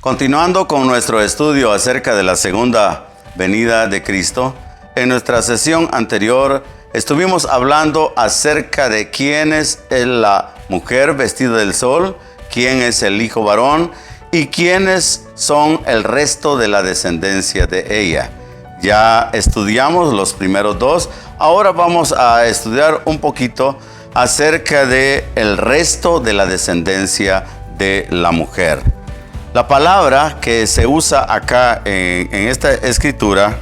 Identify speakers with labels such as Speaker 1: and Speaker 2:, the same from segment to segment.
Speaker 1: Continuando con nuestro estudio acerca de la segunda venida de Cristo, en nuestra sesión anterior estuvimos hablando acerca de quién es la mujer vestida del sol, quién es el hijo varón y quiénes son el resto de la descendencia de ella. Ya estudiamos los primeros dos, ahora vamos a estudiar un poquito acerca de el resto de la descendencia de la mujer. La palabra que se usa acá en esta escritura,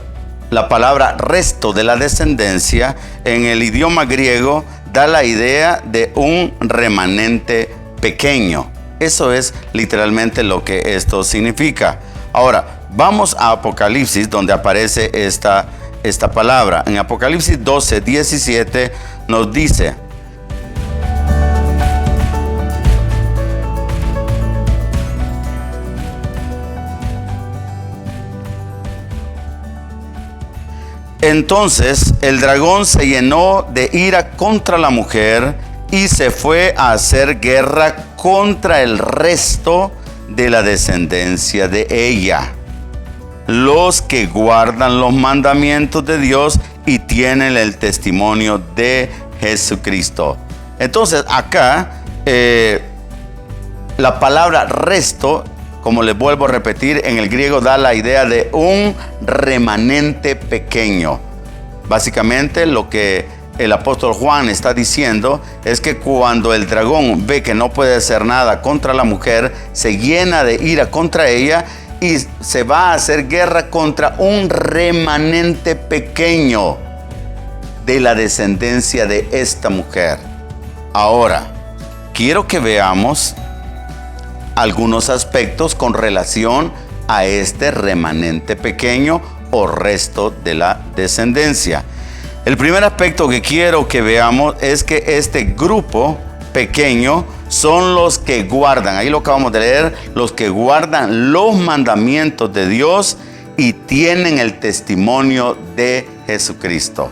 Speaker 1: la palabra resto de la descendencia, en el idioma griego da la idea de un remanente pequeño. Eso es literalmente lo que esto significa. Ahora, vamos a Apocalipsis, donde aparece esta palabra. En Apocalipsis 12:17 nos dice: entonces el dragón se llenó de ira contra la mujer y se fue a hacer guerra contra el resto de la descendencia de ella, los que guardan los mandamientos de Dios y tienen el testimonio de Jesucristo. Entonces acá la palabra resto, como les vuelvo a repetir, en el griego da la idea de un remanente pequeño. Básicamente lo que el apóstol Juan está diciendo es que cuando el dragón ve que no puede hacer nada contra la mujer, se llena de ira contra ella y se va a hacer guerra contra un remanente pequeño de la descendencia de esta mujer. Ahora, quiero que veamos algunos aspectos con relación a este remanente pequeño o resto de la descendencia. El primer aspecto que quiero que veamos es que este grupo pequeño son los que guardan, ahí lo acabamos de leer, los que guardan los mandamientos de Dios y tienen el testimonio de Jesucristo.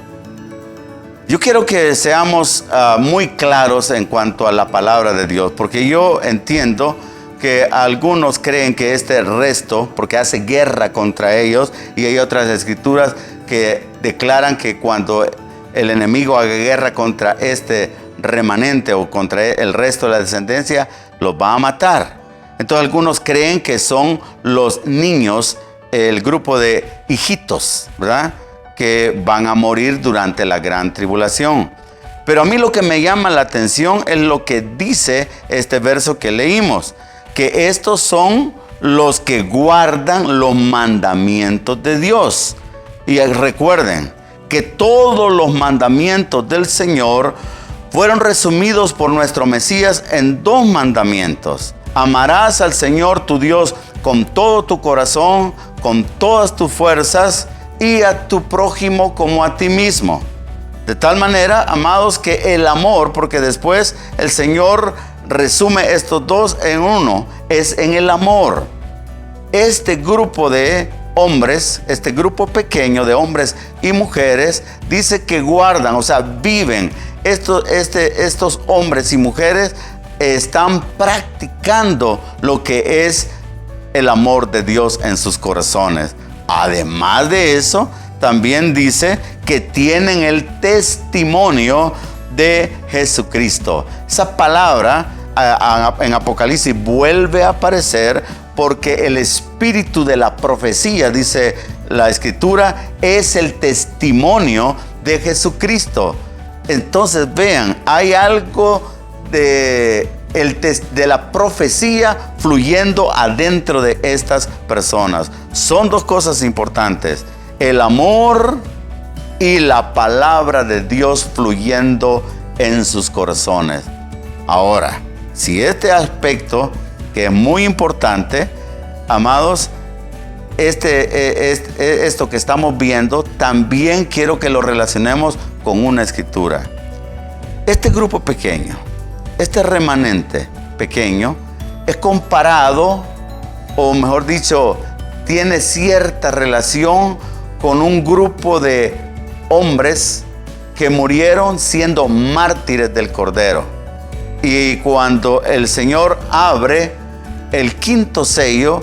Speaker 1: Yo quiero que seamos muy claros en cuanto a la palabra de Dios, porque yo entiendo que algunos creen que este resto, porque hace guerra contra ellos, y hay otras escrituras que declaran que cuando el enemigo haga guerra contra este remanente o contra el resto de la descendencia, los va a matar. Entonces algunos creen que son los niños, el grupo de hijitos, ¿verdad?, que van a morir durante la gran tribulación. Pero a mí lo que me llama la atención es lo que dice este verso que leímos, que estos son los que guardan los mandamientos de Dios. Y recuerden que todos los mandamientos del Señor fueron resumidos por nuestro Mesías en dos mandamientos: amarás al Señor tu Dios con todo tu corazón, con todas tus fuerzas, y a tu prójimo como a ti mismo. De tal manera, amados, que el amor, porque después el Señor resume estos dos en uno, es en el amor. Este grupo de hombres, este grupo pequeño de hombres y mujeres, dice que guardan, o sea, viven. Estos hombres y mujeres están practicando lo que es el amor de Dios en sus corazones. Además de eso, también dice que tienen el testimonio de Jesucristo. Esa palabra en Apocalipsis vuelve a aparecer porque el espíritu de la profecía, dice la escritura, es el testimonio de Jesucristo. Entonces vean, hay algo de la profecía fluyendo adentro de estas personas. Son dos cosas importantes: el amor y la palabra de Dios fluyendo en sus corazones. Ahora, si este aspecto, que es muy importante, amados, esto que estamos viendo, también quiero que lo relacionemos con una escritura. Este grupo pequeño, este remanente pequeño, es comparado, o mejor dicho, tiene cierta relación con un grupo de hombres que murieron siendo mártires del Cordero. Y cuando el Señor abre el quinto sello,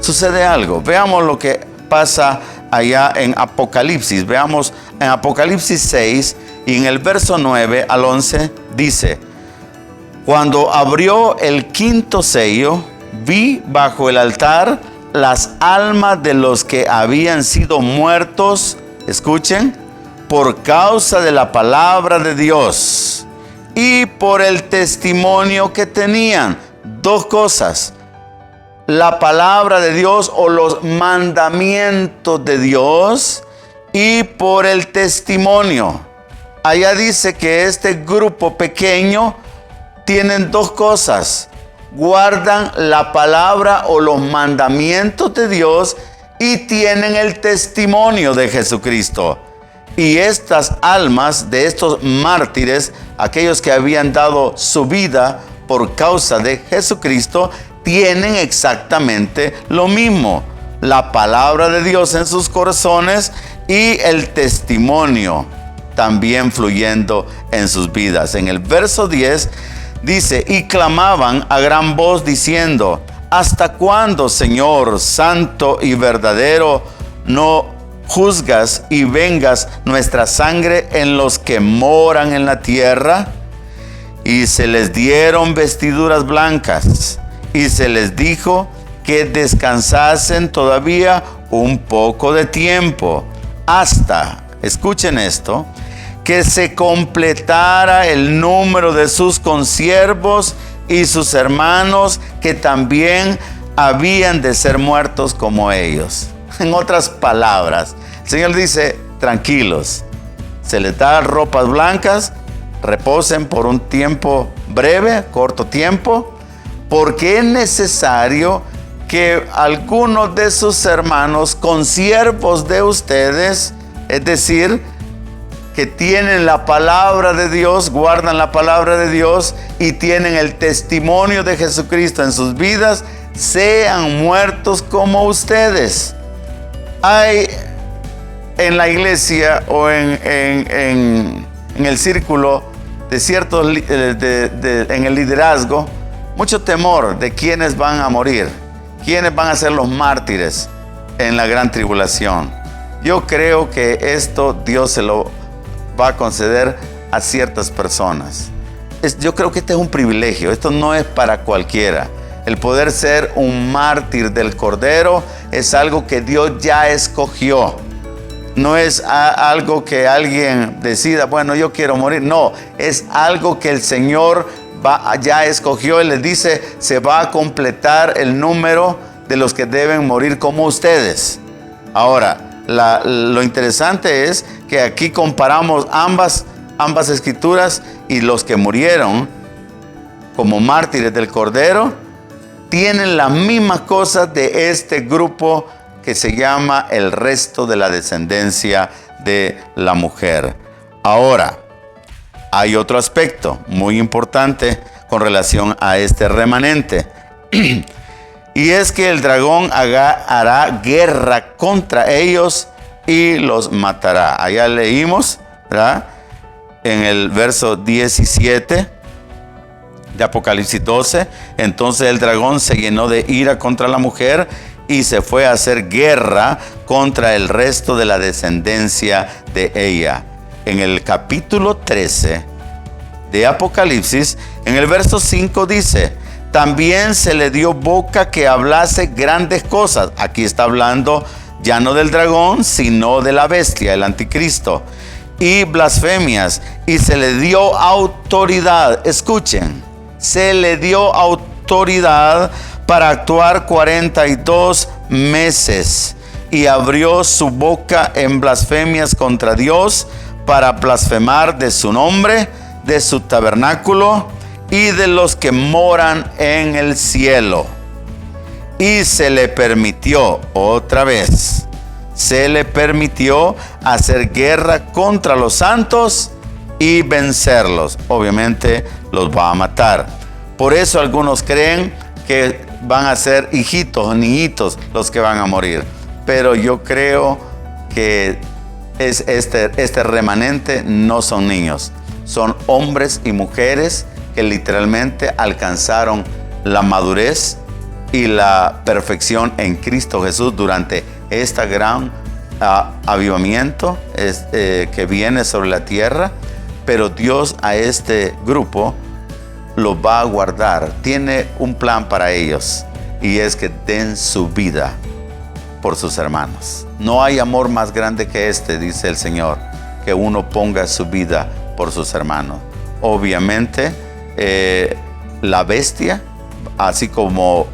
Speaker 1: sucede algo. Veamos lo que pasa allá en Apocalipsis. Veamos en Apocalipsis 6 y en el verso 9 al 11 dice: cuando abrió el quinto sello, vi bajo el altar las almas de los que habían sido muertos, escuchen, por causa de la palabra de Dios y por el testimonio que tenían. Dos cosas: la palabra de Dios o los mandamientos de Dios, y por el testimonio. Allá dice que este grupo pequeño tienen dos cosas: guardan la palabra o los mandamientos de Dios y tienen el testimonio de Jesucristo. Y estas almas de estos mártires, aquellos que habían dado su vida por causa de Jesucristo, tienen exactamente lo mismo: la palabra de Dios en sus corazones y el testimonio también fluyendo en sus vidas. En el verso 10 dice: y clamaban a gran voz diciendo: ¿hasta cuándo, Señor, santo y verdadero, no juzgas y vengas nuestra sangre en los que moran en la tierra? Y se les dieron vestiduras blancas, y se les dijo que descansasen todavía un poco de tiempo, hasta, escuchen esto, que se completara el número de sus consiervos y sus hermanos, que también habían de ser muertos como ellos. En otras palabras, el Señor dice: tranquilos, se les da ropas blancas, reposen por un tiempo breve, corto tiempo, porque es necesario que algunos de sus hermanos, consiervos de ustedes, es decir, que tienen la palabra de Dios, guardan la palabra de Dios y tienen el testimonio de Jesucristo en sus vidas, sean muertos como ustedes. Hay en la iglesia o en el círculo de ciertos, en el liderazgo, mucho temor de quiénes van a morir, quiénes van a ser los mártires en la gran tribulación. Yo creo que esto Dios se lo va a conceder a ciertas personas. Yo creo que este es un privilegio, esto no es para cualquiera. El poder ser un mártir del Cordero es algo que Dios ya escogió. No es algo que alguien decida: bueno, yo quiero morir. No, es algo que el Señor ya escogió y les dice: se va a completar el número de los que deben morir como ustedes. Ahora, lo interesante es que aquí comparamos ambas escrituras, y los que murieron como mártires del Cordero tienen las mismas cosas de este grupo que se llama el resto de la descendencia de la mujer. Ahora, hay otro aspecto muy importante con relación a este remanente. Y es que el dragón hará guerra contra ellos y los matará. Allá leímos, ¿verdad?, en el verso 17 de Apocalipsis 12. Entonces el dragón se llenó de ira contra la mujer y se fue a hacer guerra contra el resto de la descendencia de ella. En el capítulo 13 de Apocalipsis, en el verso 5 dice: también se le dio boca que hablase grandes cosas. Aquí está hablando ya no del dragón, sino de la bestia, el anticristo, y blasfemias, y se le dio autoridad. Escuchen, se le dio autoridad para actuar 42 meses, y abrió su boca en blasfemias contra Dios, para blasfemar de su nombre, de su tabernáculo y de los que moran en el cielo. Y se le permitió, otra vez, se le permitió hacer guerra contra los santos y vencerlos. Obviamente los va a matar. Por eso algunos creen que van a ser hijitos o niñitos los que van a morir. Pero yo creo que este remanente no son niños. Son hombres y mujeres que literalmente alcanzaron la madurez y la perfección en Cristo Jesús durante este gran avivamiento que viene sobre la tierra. Pero Dios a este grupo los va a guardar. Tiene un plan para ellos, y es que den su vida por sus hermanos. No hay amor más grande que este, dice el Señor, que uno ponga su vida por sus hermanos. Obviamente, la bestia, así como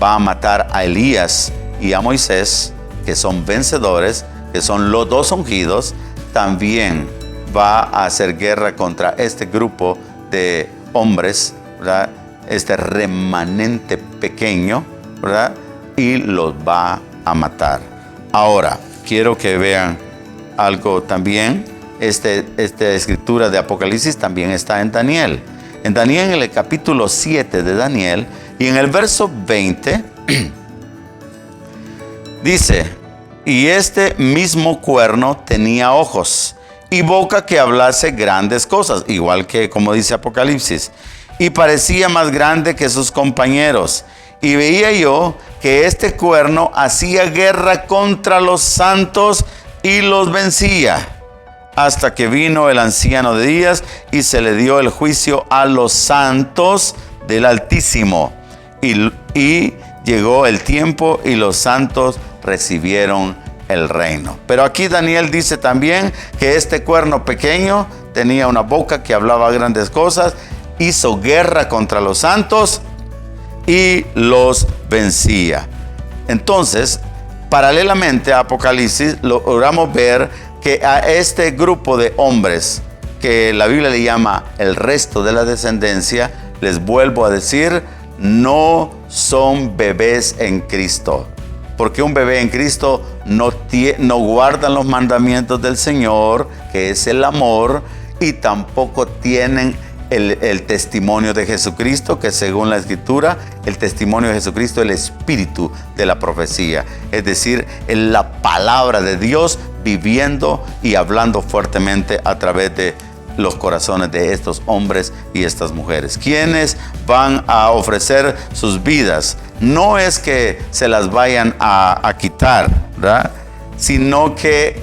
Speaker 1: va a matar a Elías y a Moisés, que son vencedores, que son los dos ungidos, también va a hacer guerra contra este grupo de hombres, ¿verdad? Este remanente pequeño, ¿verdad? Y los va a matar. Ahora, quiero que vean algo también. Esta escritura de Apocalipsis también está en Daniel. En Daniel, en el capítulo 7 de Daniel, y en el verso 20, dice: y este mismo cuerno tenía ojos y boca que hablase grandes cosas, igual que como dice Apocalipsis, y parecía más grande que sus compañeros. Y veía yo que este cuerno hacía guerra contra los santos y los vencía, hasta que vino el anciano de días y se le dio el juicio a los santos del Altísimo. Y llegó el tiempo y los santos recibieron el reino. Pero aquí Daniel dice también que este cuerno pequeño tenía una boca que hablaba grandes cosas, hizo guerra contra los santos y los vencía. Entonces, paralelamente a Apocalipsis, logramos ver que a este grupo de hombres, que la Biblia le llama el resto de la descendencia, les vuelvo a decir, no son bebés en Cristo. Porque un bebé en Cristo no guardan los mandamientos del Señor, que es el amor, y tampoco tienen el testimonio de Jesucristo, que según la Escritura, el testimonio de Jesucristo es el espíritu de la profecía. Es decir, es la palabra de Dios viviendo y hablando fuertemente a través de los corazones de estos hombres y estas mujeres, quienes van a ofrecer sus vidas. No es que se las vayan a quitar, ¿verdad? Sino que,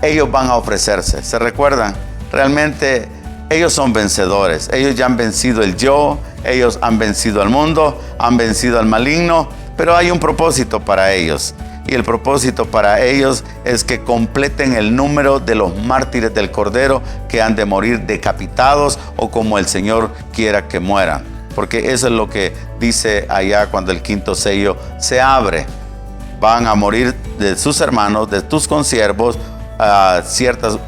Speaker 1: ellos van a ofrecerse. ¿Se recuerdan? Realmente ellos son vencedores. Ellos ya han vencido el yo, ellos han vencido al mundo, han vencido al maligno, pero hay un propósito para ellos. Y el propósito para ellos es que completen el número de los mártires del Cordero que han de morir decapitados o como el Señor quiera que mueran. Porque eso es lo que dice allá cuando el quinto sello se abre. Van a morir de sus hermanos, de tus consiervos, ciertas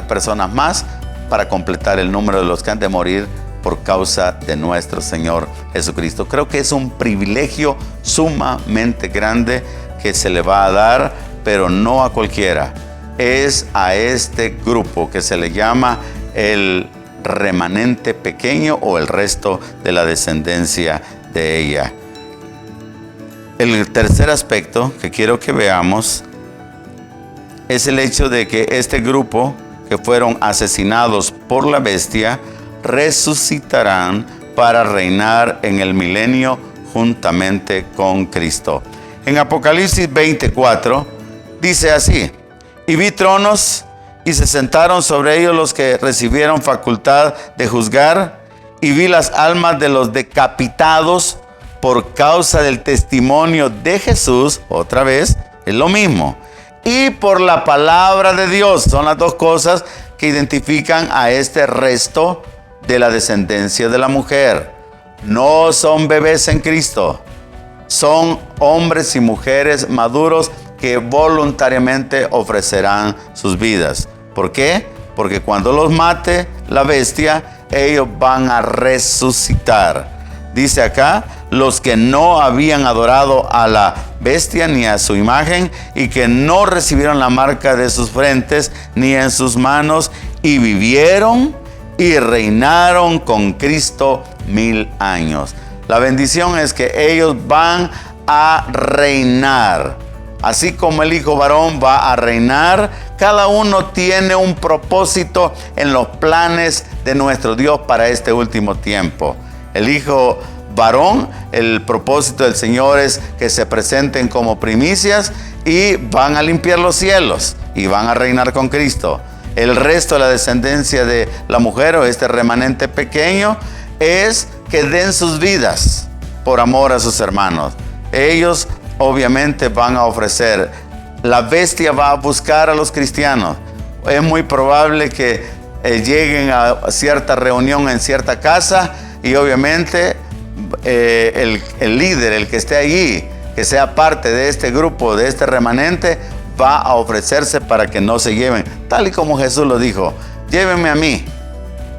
Speaker 1: personas más para completar el número de los que han de morir por causa de nuestro Señor Jesucristo. Creo que es un privilegio sumamente grande que se le va a dar, pero no a cualquiera. Es a este grupo que se le llama el remanente pequeño o el resto de la descendencia de ella. El tercer aspecto que quiero que veamos es el hecho de que este grupo que fueron asesinados por la bestia resucitarán para reinar en el milenio juntamente con Cristo. En Apocalipsis 24 dice así: y vi tronos y se sentaron sobre ellos los que recibieron facultad de juzgar, y vi las almas de los decapitados por causa del testimonio de Jesús. Otra vez es lo mismo, y por la palabra de Dios. Son las dos cosas que identifican a este resto de la descendencia de la mujer. No son bebés en Cristo. Son hombres y mujeres maduros que voluntariamente ofrecerán sus vidas. ¿Por qué? Porque cuando los mate la bestia, ellos van a resucitar. Dice acá, los que no habían adorado a la bestia ni a su imagen, y que no recibieron la marca de sus frentes ni en sus manos, y vivieron y reinaron con Cristo 1000 años. La bendición es que ellos van a reinar. Así como el hijo varón va a reinar, cada uno tiene un propósito en los planes de nuestro Dios para este último tiempo. El hijo varón, el propósito del Señor es que se presenten como primicias y van a limpiar los cielos y van a reinar con Cristo. El resto de la descendencia de la mujer o este remanente pequeño es que den sus vidas por amor a sus hermanos. Ellos obviamente van a ofrecer. La bestia va a buscar a los cristianos. Es muy probable que lleguen a cierta reunión en cierta casa y obviamente el líder, el que esté allí, que sea parte de este grupo, de este remanente, va a ofrecerse para que no se lleven. Tal y como Jesús lo dijo, llévenme a mí,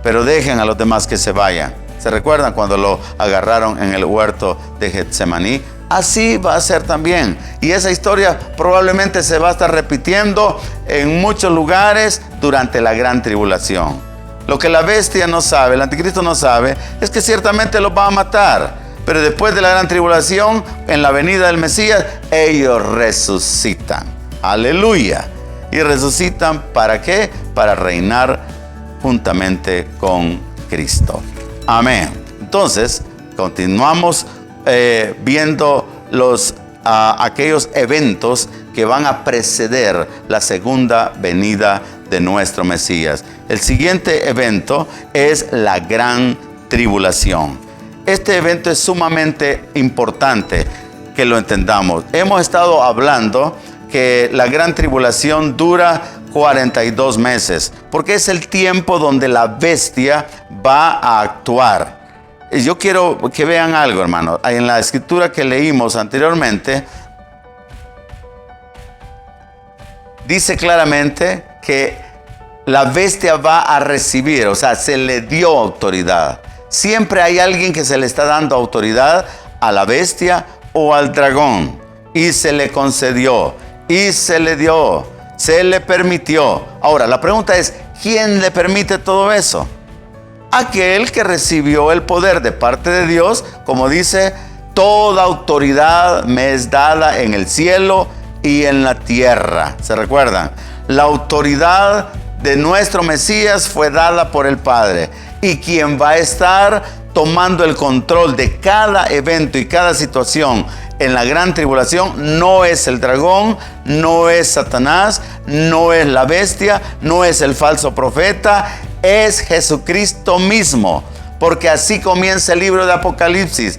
Speaker 1: pero dejen a los demás que se vayan. ¿Se recuerdan cuando lo agarraron en el huerto de Getsemaní? Así va a ser también. Y esa historia probablemente se va a estar repitiendo en muchos lugares durante la gran tribulación. Lo que la bestia no sabe, el anticristo no sabe, es que ciertamente los va a matar. Pero después de la gran tribulación, en la venida del Mesías, ellos resucitan. Aleluya. Y resucitan ¿para qué? Para reinar juntamente con Cristo. Amén. Entonces, continuamos viendo aquellos eventos que van a preceder la segunda venida de nuestro Mesías. El siguiente evento es la gran tribulación. Este evento es sumamente importante que lo entendamos. Hemos estado hablando que la gran tribulación dura 42 meses, porque es el tiempo donde la bestia va a actuar. Yo quiero que vean algo, hermano. En la escritura que leímos anteriormente, dice claramente que la bestia va a recibir, o sea, se le dio autoridad. Siempre hay alguien que se le está dando autoridad a la bestia o al dragón. Y se le concedió, y se le dio, se le permitió. Ahora, la pregunta es, ¿quién le permite todo eso? Aquel que recibió el poder de parte de Dios, como dice, toda autoridad me es dada en el cielo y en la tierra. ¿Se recuerdan? La autoridad de nuestro Mesías fue dada por el Padre. Y quien va a estar tomando el control de cada evento y cada situación en la gran tribulación no es el dragón, no es Satanás, no es la bestia, no es el falso profeta, es Jesucristo mismo. Porque así comienza el libro de Apocalipsis,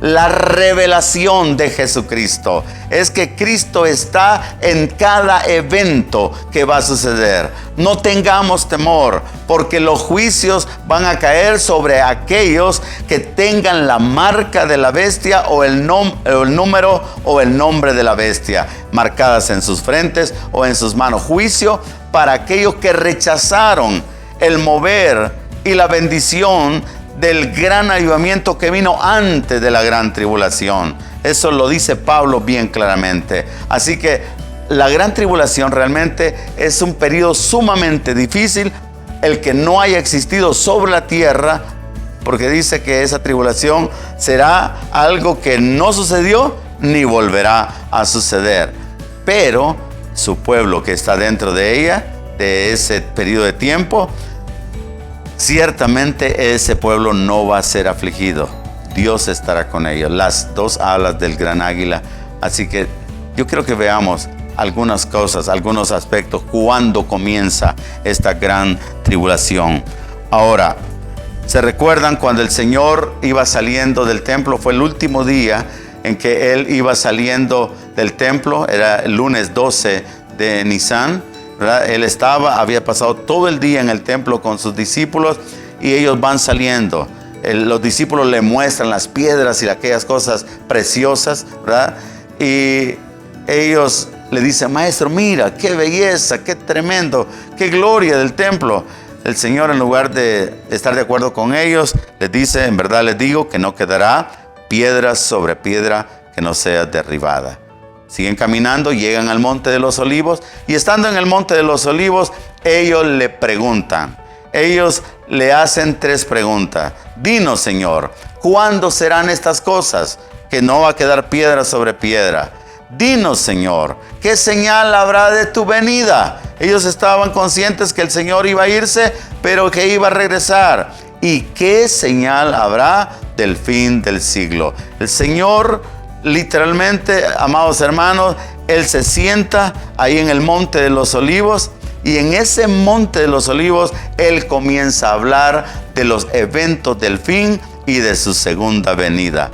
Speaker 1: la revelación de Jesucristo. Es que Cristo está en cada evento que va a suceder. No tengamos temor, porque los juicios van a caer sobre aquellos que tengan la marca de la bestia o el número o el nombre de la bestia marcadas en sus frentes o en sus manos. Juicio para aquellos que rechazaron el mover y la bendición del gran avivamiento que vino antes de la gran tribulación. Eso lo dice Pablo bien claramente. Así que la gran tribulación realmente es un periodo sumamente difícil, el que no haya existido sobre la tierra, porque dice que esa tribulación será algo que no sucedió ni volverá a suceder. Pero su pueblo que está dentro de ella, de ese periodo de tiempo, ciertamente ese pueblo no va a ser afligido. Dios estará con ellos, las dos alas del gran águila. Así que yo quiero que veamos algunas cosas, algunos aspectos, cuando comienza esta gran tribulación. Ahora, ¿se recuerdan cuando el Señor iba saliendo del templo? Fue el último día en que Él iba saliendo del templo, era el lunes 12 de Nisan. ¿verdad? Él había pasado todo el día en el templo con sus discípulos y ellos van saliendo. Los discípulos le muestran las piedras y aquellas cosas preciosas, ¿verdad? Y ellos le dicen, maestro, mira, qué belleza, qué tremendo, qué gloria del templo. El Señor, en lugar de estar de acuerdo con ellos, les dice, en verdad les digo que no quedará piedra sobre piedra que no sea derribada. Siguen caminando, llegan al Monte de los Olivos y estando en el Monte de los Olivos, ellos le preguntan. Ellos le hacen 3 preguntas. Dinos, Señor, ¿cuándo serán estas cosas? Que no va a quedar piedra sobre piedra. Dinos, Señor, ¿qué señal habrá de tu venida? Ellos estaban conscientes que el Señor iba a irse, pero que iba a regresar. ¿Y qué señal habrá del fin del siglo? El Señor, literalmente, amados hermanos, Él se sienta ahí en el Monte de los Olivos, y en ese Monte de los Olivos Él comienza a hablar de los eventos del fin y de su segunda venida.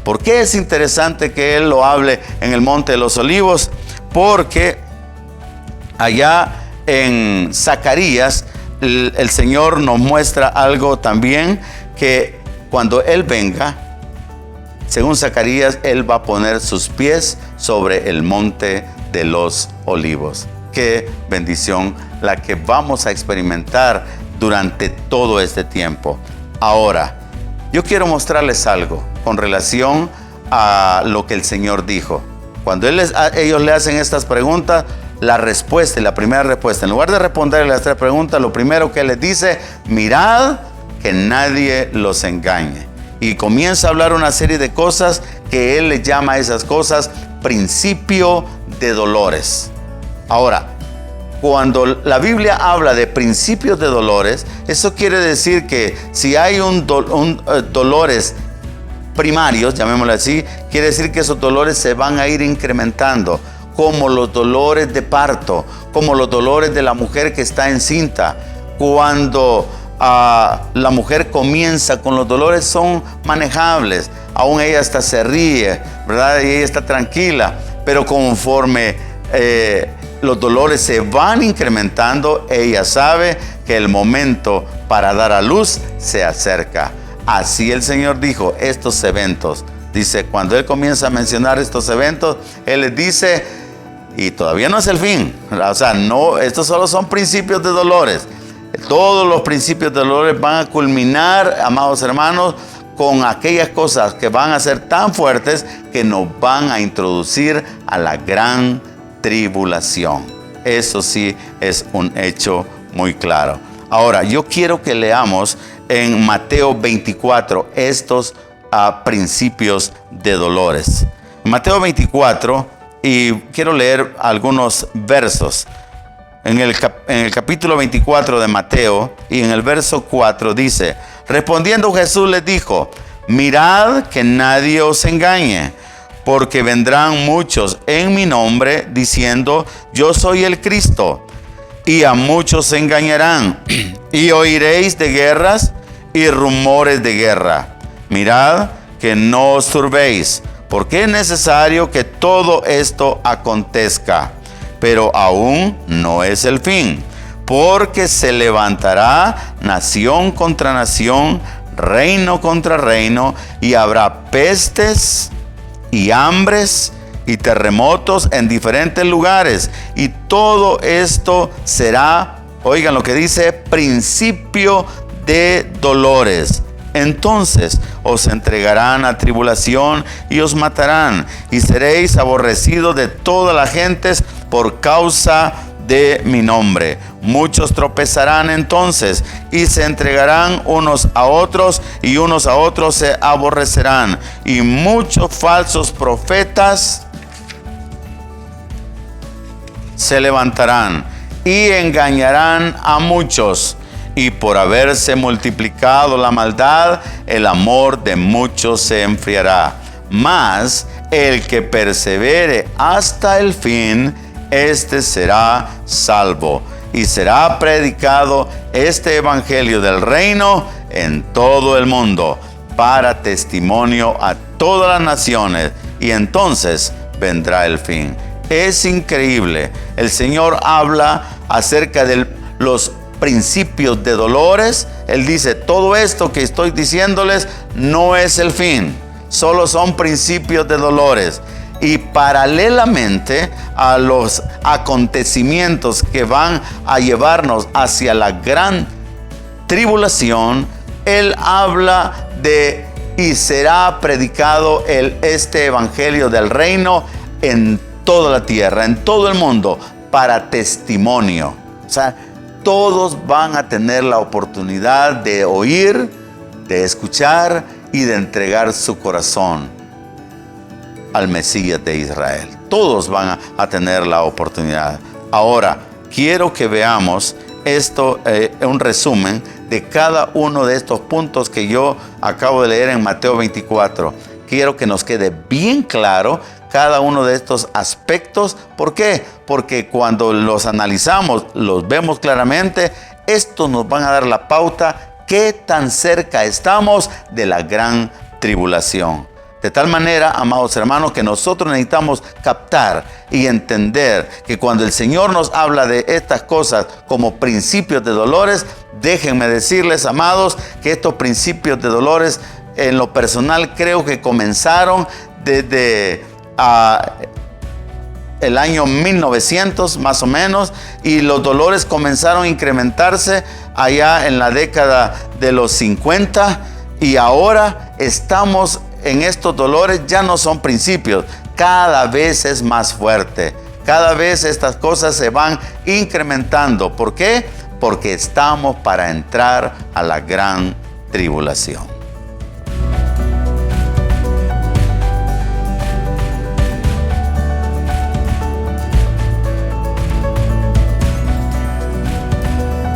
Speaker 1: ¿Por qué es interesante que Él lo hable en el Monte de los Olivos? Porque allá en Zacarías el Señor nos muestra algo también, que cuando Él venga, según Zacarías, Él va a poner sus pies sobre el Monte de los Olivos. Qué bendición la que vamos a experimentar durante todo este tiempo. Ahora, yo quiero mostrarles algo con relación a lo que el Señor dijo. Cuando ellos le hacen estas preguntas, la respuesta, y la primera respuesta, en lugar de responderle las tres preguntas, lo primero que les dice: mirad que nadie los engañe. Y comienza a hablar una serie de cosas que Él le llama a esas cosas principio de dolores. Ahora, cuando la Biblia habla de principios de dolores, eso quiere decir que si hay dolores primarios, llamémoslo así, quiere decir que esos dolores se van a ir incrementando, como los dolores de parto, como los dolores de la mujer que está encinta. Cuando la mujer comienza con los dolores, son manejables, aún ella hasta se ríe, ¿verdad? Y ella está tranquila, pero conforme los dolores se van incrementando, ella sabe que el momento para dar a luz se acerca. Así el Señor dijo estos eventos. Dice, cuando Él comienza a mencionar estos eventos, Él les dice, y todavía no es el fin. O sea, no, estos solo son principios de dolores. Todos los principios de dolores van a culminar, amados hermanos, con aquellas cosas que van a ser tan fuertes que nos van a introducir a la gran tribulación. Eso sí es un hecho muy claro. Ahora, yo quiero que leamos en Mateo 24 estos principios de dolores. Mateo 24, y quiero leer algunos versos. En el capítulo 24 de Mateo, y en el verso 4 dice: respondiendo Jesús les dijo: mirad que nadie os engañe, porque vendrán muchos en mi nombre diciendo: yo soy el Cristo, y a muchos se engañarán. Y oiréis de guerras y rumores de guerra. Mirad que no os turbéis, porque es necesario que todo esto acontezca, pero aún no es el fin, porque se levantará nación contra nación, reino contra reino, y habrá pestes y hambres y terremotos en diferentes lugares, y todo esto será, oigan lo que dice, principio de dolores. Entonces os entregarán a tribulación y os matarán, y seréis aborrecidos de todas las gentes por causa de mi nombre. Muchos tropezarán entonces y se entregarán unos a otros, y unos a otros se aborrecerán. Y muchos falsos profetas se levantarán y engañarán a muchos. Y por haberse multiplicado la maldad, el amor de muchos se enfriará. Mas el que persevere hasta el fin, este será salvo. Y será predicado este evangelio del reino en todo el mundo, para testimonio a todas las naciones, y entonces vendrá el fin. Es increíble. El Señor habla acerca de los principios de dolores. Él dice, todo esto que estoy diciéndoles no es el fin, solo son principios de dolores. Y paralelamente a los acontecimientos que van a llevarnos hacia la gran tribulación, Él habla de: y será predicado este evangelio del reino en toda la tierra, en todo el mundo, para testimonio. O sea, todos van a tener la oportunidad de oír, de escuchar y de entregar su corazón al Mesías de Israel. Todos van a tener la oportunidad. Ahora, quiero que veamos esto, un resumen de cada uno de estos puntos que yo acabo de leer en Mateo 24. Quiero que nos quede bien claro cada uno de estos aspectos. ¿Por qué? Porque cuando los analizamos, los vemos claramente, estos nos van a dar la pauta qué tan cerca estamos de la gran tribulación. De tal manera, amados hermanos, que nosotros necesitamos captar y entender que cuando el Señor nos habla de estas cosas como principios de dolores, déjenme decirles, amados, que estos principios de dolores, en lo personal, creo que comenzaron desde el año 1900 más o menos, y los dolores comenzaron a incrementarse allá en la década de los 50, y ahora estamos en estos dolores. Ya no son principios, cada vez es más fuerte, cada vez estas cosas se van incrementando. ¿Por qué? Porque estamos para entrar a la gran tribulación.